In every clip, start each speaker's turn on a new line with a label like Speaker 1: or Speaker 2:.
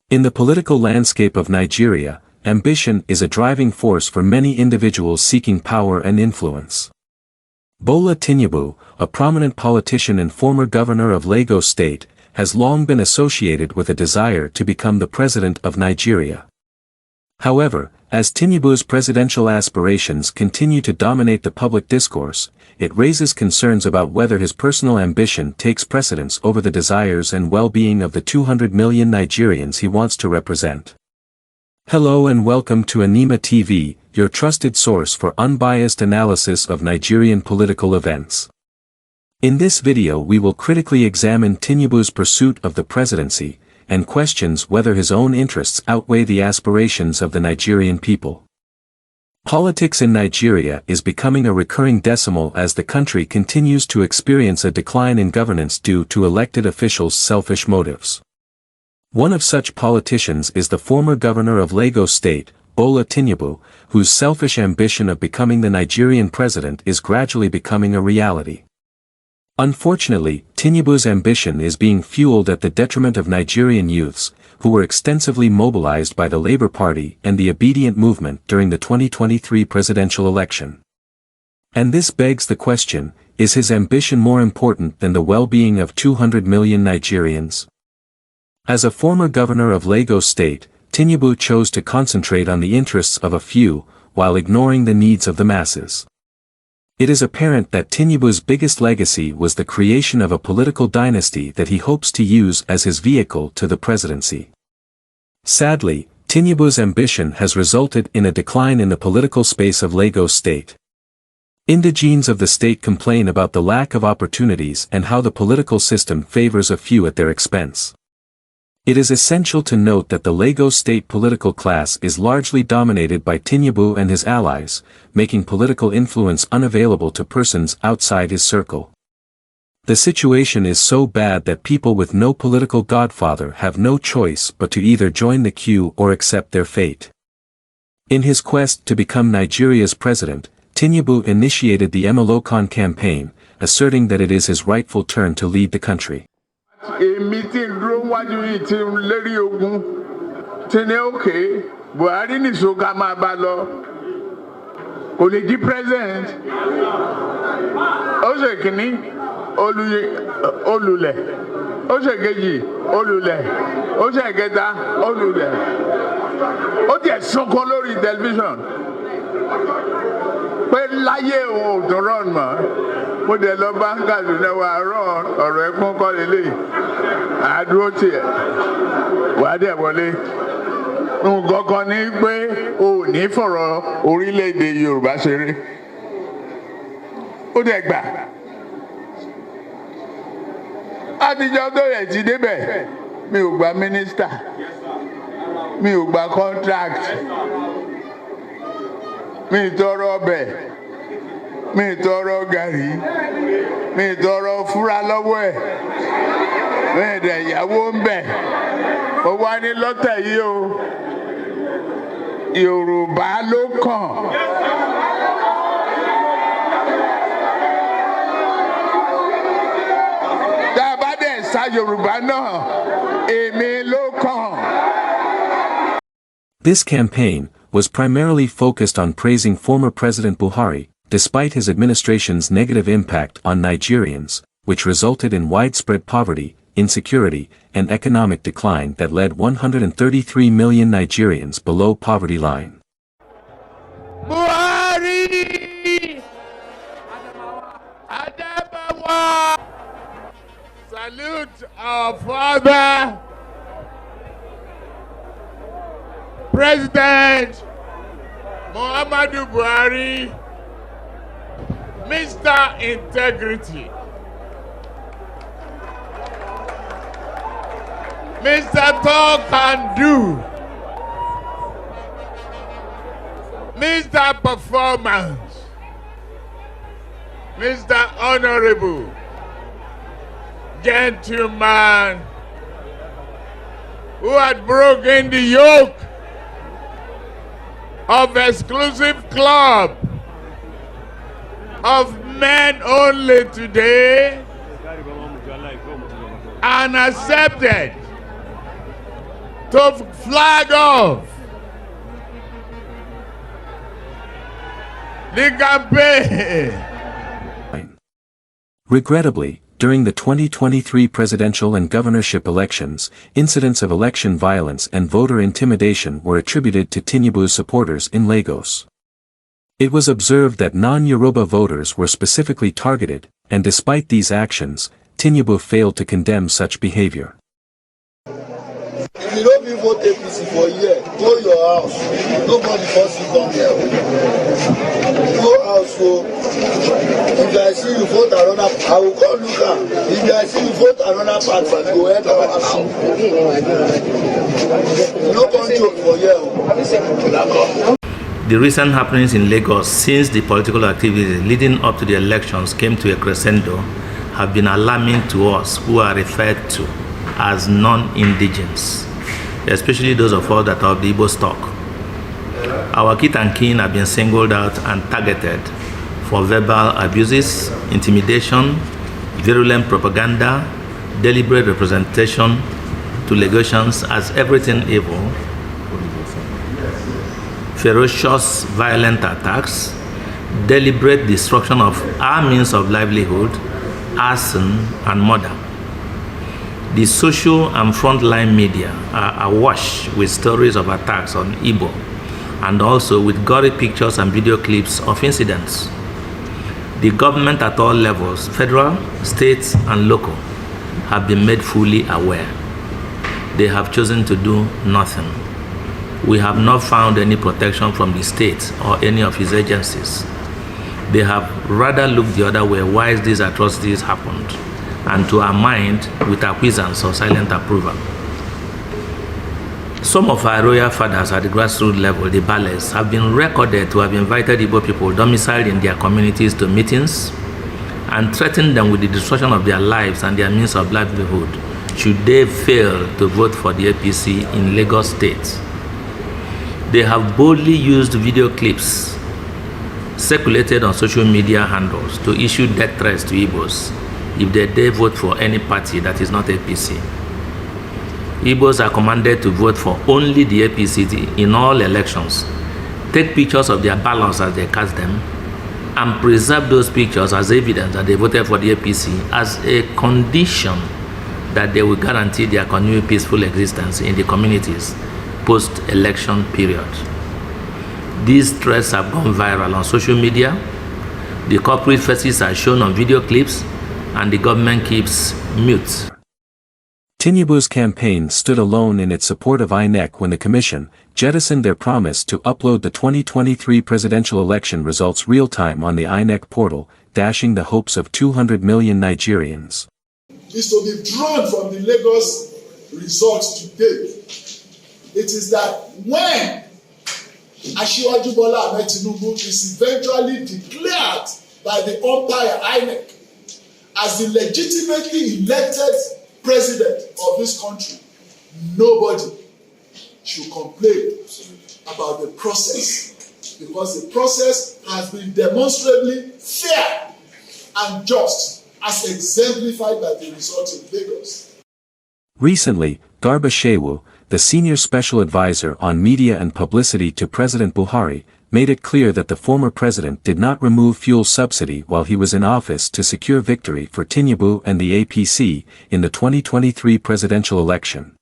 Speaker 1: In the political landscape of Nigeria, ambition is a driving force for many individuals seeking power and influence. Bola Tinubu, a prominent politician and former governor of Lagos State, has long been associated with a desire to become the president of Nigeria. However, as Tinubu's presidential aspirations continue to dominate the public discourse, it raises concerns about whether his personal ambition takes precedence over the desires and well-being of the 200 million Nigerians he wants to represent. Hello and welcome to Anima TV, your trusted source for unbiased analysis of Nigerian political events. In this video we will critically examine Tinubu's pursuit of the presidency, and questions whether his own interests outweigh the aspirations of the Nigerian people. Politics in Nigeria is becoming a recurring decimal as the country continues to experience a decline in governance due to elected officials' selfish motives. One of such politicians is the former governor of Lagos State, Bola Tinubu, whose selfish ambition of becoming the Nigerian president is gradually becoming a reality. Unfortunately, Tinubu's ambition is being fueled at the detriment of Nigerian youths, who were extensively mobilized by the Labour Party and the obedient movement during the 2023 presidential election. And this begs the question, is his ambition more important than the well-being of 200 million Nigerians? As a former governor of Lagos State, Tinubu chose to concentrate on the interests of a few, while ignoring the needs of the masses. It is apparent that Tinubu's biggest legacy was the creation of a political dynasty that he hopes to use as his vehicle to the presidency. Sadly, Tinubu's ambition has resulted in a decline in the political space of Lagos State. Indigenes of the state complain about the lack of opportunities and how the political system favors a few at their expense. It is essential to note that the Lagos State political class is largely dominated by Tinubu and his allies, making political influence unavailable to persons outside his circle. The situation is so bad that people with no political godfather have no choice but to either join the queue or accept their fate. In his quest to become Nigeria's president, Tinubu initiated the Emolokan campaign, asserting that it is his rightful turn to lead the country.
Speaker 2: Èmi tí ń dúró wájú yìí tí ń lérí ogun tí ní òkè Buhari nìṣó ká máa bá lọ kò lè di president ó ṣe kìíní olùlẹ̀ ó ṣe kejì olùlẹ̀ ó ṣe kẹta olùlẹ̀ ó tiẹ̀ sunkún lórí tẹlifíṣàn pé láyé òun ò tún rán mọ́. Mo dẹ̀ lọ bá ń Kaduna wa rán ọ̀rọ̀ ẹ̀kún kọ́ lélẹ̀ àdúró tiẹ̀ wà á dẹ̀ wọlé. Nǹkan kan ní pé o ò ní fọ̀rọ̀ orílẹ̀-èdè Yorùbá ṣeré. Ó dẹ̀ gbà. Àtijọ́ tó rẹ̀ ti débẹ̀ mi ò gba mínísítà mi ò gba contract mi ì tọrọ ọbẹ̀. Mi tọrọ gàrí mi tọrọ fúra lọ́wọ́ ẹ̀ mi dẹ̀ ìyàwó ń bẹ̀ ó wá ní lọ́tẹ̀ yìí o Yorùbá ló kàn. Tá a bá dẹ̀ sa Yorùbá náà èmi ló kàn.
Speaker 1: This campaign was primarily focused on praising former President Buhari, despite his administration's negative impact on Nigerians, which resulted in widespread poverty, insecurity, and economic decline that led 133 million Nigerians below poverty line.
Speaker 2: Buhari! Adamawa! Salute our father, President Muhammadu Buhari, Mr. Integrity, Mr. Talk and Do, Mr. Performance, Mr. Honorable, Gentleman, who had broken the yoke of exclusive club of men only today and accepted to flag off the campaign.
Speaker 1: Regrettably, during the 2023 presidential and governorship elections, incidents of election violence and voter intimidation were attributed to Tinubu's supporters in Lagos. It was observed that non-Yoruba voters were specifically targeted, and despite these actions, Tinubu failed to condemn such behavior.
Speaker 3: If you don't even vote APC for a year, go your house. Nobody forces you down there. Go house, so if I see you vote another, I will call Luca. If I see you vote another party, go ahead and ask. No control for you.
Speaker 4: The recent happenings in Lagos since the political activities leading up to the elections came to a crescendo have been alarming to us who are referred to as non-indigens, especially those of us that are of the Igbo stock. Our kith and kin have been singled out and targeted for verbal abuses, intimidation, virulent propaganda, deliberate representation to Lagosians as everything evil, ferocious violent attacks, deliberate destruction of our means of livelihood, arson, and murder. The social and frontline media are awash with stories of attacks on Igbo and also with gory pictures and video clips of incidents. The government at all levels, federal, state, and local, have been made fully aware. They have chosen to do nothing. We have not found any protection from the state or any of his agencies. They have rather looked the other way while these atrocities happened, and to our mind with acquiescence or silent approval. Some of our royal fathers at the grassroots level, the Bales, have been recorded to have invited Igbo people domiciled in their communities to meetings and threatened them with the destruction of their lives and their means of livelihood should they fail to vote for the APC in Lagos State. They have boldly used video clips circulated on social media handles to issue death threats to Igbos if they dare vote for any party that is not APC. Igbos are commanded to vote for only the APC in all elections, take pictures of their ballots as they cast them, and preserve those pictures as evidence that they voted for the APC as a condition that they will guarantee their continued peaceful existence in the communities post-election period. These threats have gone viral on social media, the corporate faces are shown on video clips, and the government keeps mute.
Speaker 1: Tinubu's campaign stood alone in its support of INEC when the commission jettisoned their promise to upload the 2023 presidential election results real-time on the INEC portal, dashing the hopes of 200 million Nigerians.
Speaker 5: Is to be drawn from the Lagos results today. It is that when Asiwaju Bola Tinubu is eventually declared by the umpire INEC as the legitimately elected president of this country, nobody should complain about the process, because the process has been demonstrably fair and just, as exemplified by the results in Lagos.
Speaker 1: Recently, Garba Shehu, the senior special advisor on media and publicity to President Buhari, made it clear that the former president did not remove fuel subsidy while he was in office to secure victory for Tinubu and the APC in the 2023 presidential election.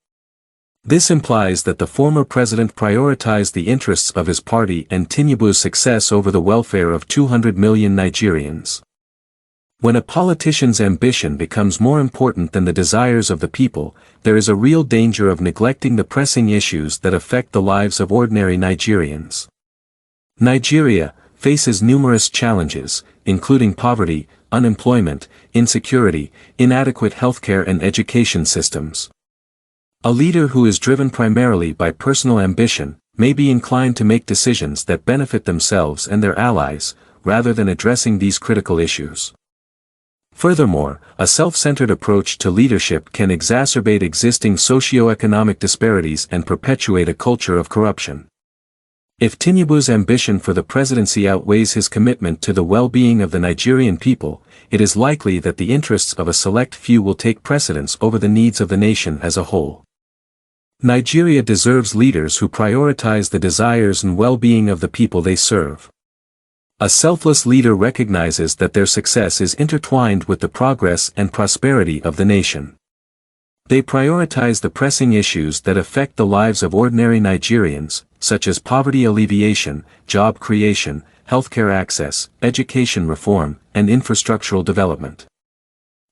Speaker 1: This implies that the former president prioritized the interests of his party and Tinubu's success over the welfare of 200 million Nigerians. When a politician's ambition becomes more important than the desires of the people, there is a real danger of neglecting the pressing issues that affect the lives of ordinary Nigerians. Nigeria faces numerous challenges, including poverty, unemployment, insecurity, inadequate healthcare and education systems. A leader who is driven primarily by personal ambition may be inclined to make decisions that benefit themselves and their allies, rather than addressing these critical issues. Furthermore, a self-centered approach to leadership can exacerbate existing socio-economic disparities and perpetuate a culture of corruption. If Tinubu's ambition for the presidency outweighs his commitment to the well-being of the Nigerian people, it is likely that the interests of a select few will take precedence over the needs of the nation as a whole. Nigeria deserves leaders who prioritize the desires and well-being of the people they serve. A selfless leader recognizes that their success is intertwined with the progress and prosperity of the nation. They prioritize the pressing issues that affect the lives of ordinary Nigerians, such as poverty alleviation, job creation, healthcare access, education reform, and infrastructural development.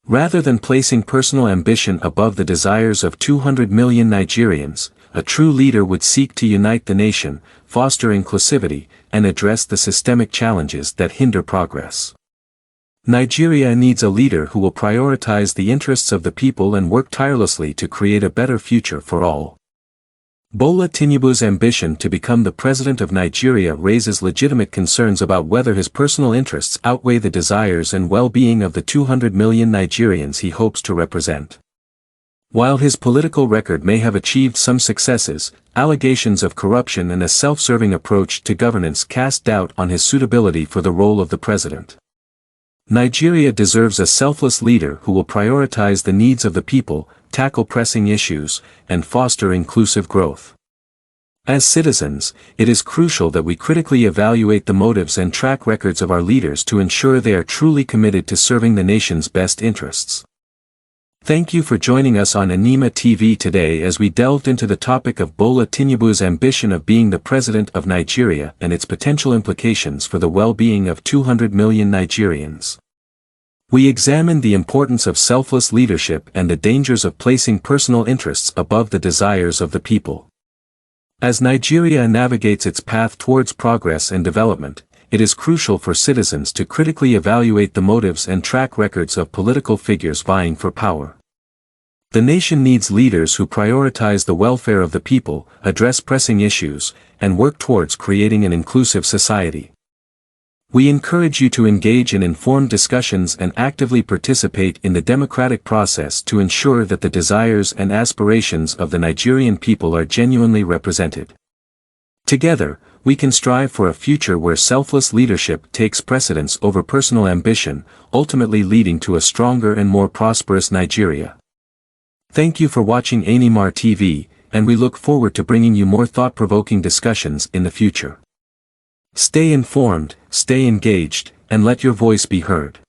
Speaker 1: Rather than placing personal ambition above the desires of 200 million Nigerians, a true leader would seek to unite the nation, foster inclusivity, and address the systemic challenges that hinder progress. Nigeria needs a leader who will prioritize the interests of the people and work tirelessly to create a better future for all. Bola Tinubu's ambition to become the president of Nigeria raises legitimate concerns about whether his personal interests outweigh the desires and well-being of the 200 million Nigerians he hopes to represent. While his political record may have achieved some successes, allegations of corruption and a self-serving approach to governance cast doubt on his suitability for the role of the president. Nigeria deserves a selfless leader who will prioritize the needs of the people, tackle pressing issues, and foster inclusive growth. As citizens, it is crucial that we critically evaluate the motives and track records of our leaders to ensure they are truly committed to serving the nation's best interests. Thank you for joining us on Anima TV today as we delved into the topic of Bola Tinubu's ambition of being the president of Nigeria and its potential implications for the well-being of 200 million Nigerians. We examined the importance of selfless leadership and the dangers of placing personal interests above the desires of the people. As Nigeria navigates its path towards progress and development, it is crucial for citizens to critically evaluate the motives and track records of political figures vying for power. The nation needs leaders who prioritize the welfare of the people, address pressing issues, and work towards creating an inclusive society. We encourage you to engage in informed discussions and actively participate in the democratic process to ensure that the desires and aspirations of the Nigerian people are genuinely represented. Together, we can strive for a future where selfless leadership takes precedence over personal ambition, ultimately leading to a stronger and more prosperous Nigeria. Thank you for watching Anima TV, and we look forward to bringing you more thought-provoking discussions in the future. Stay informed, stay engaged, and let your voice be heard.